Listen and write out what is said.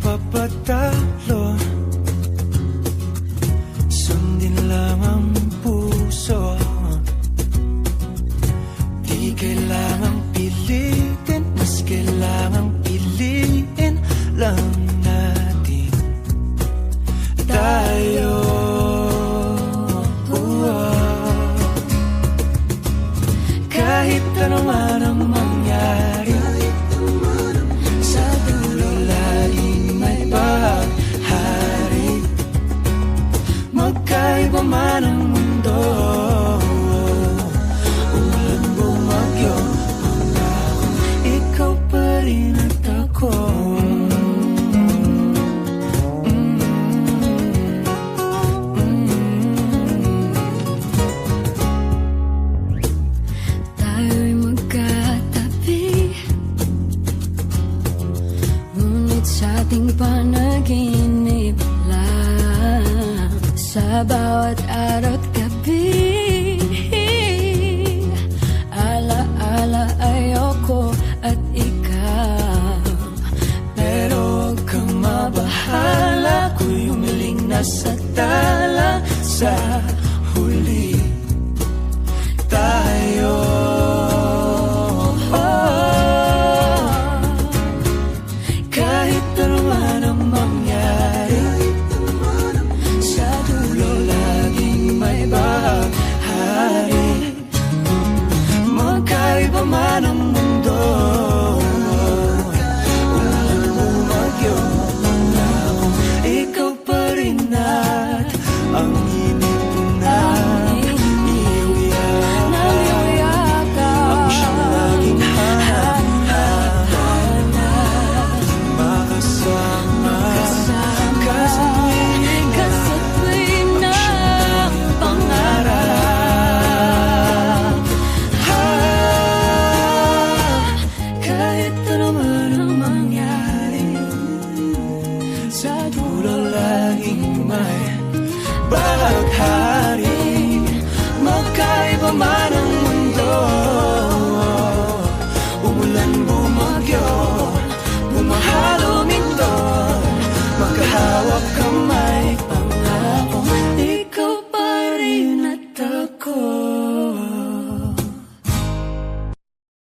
magpapatalo. Sundin lang ang puso, di kailangang pilitin, mas kailangang piliin lang natin tayo. Kahit ano man ang mangyari, sa dulo laging may paghari. Magkaiba man ang mundo, ulan bumagyo, pangakong ikaw pa rin at ako. Tayo'y magkatabi, ngunit sa ating panaginip lang, sa bawat araw at gabi.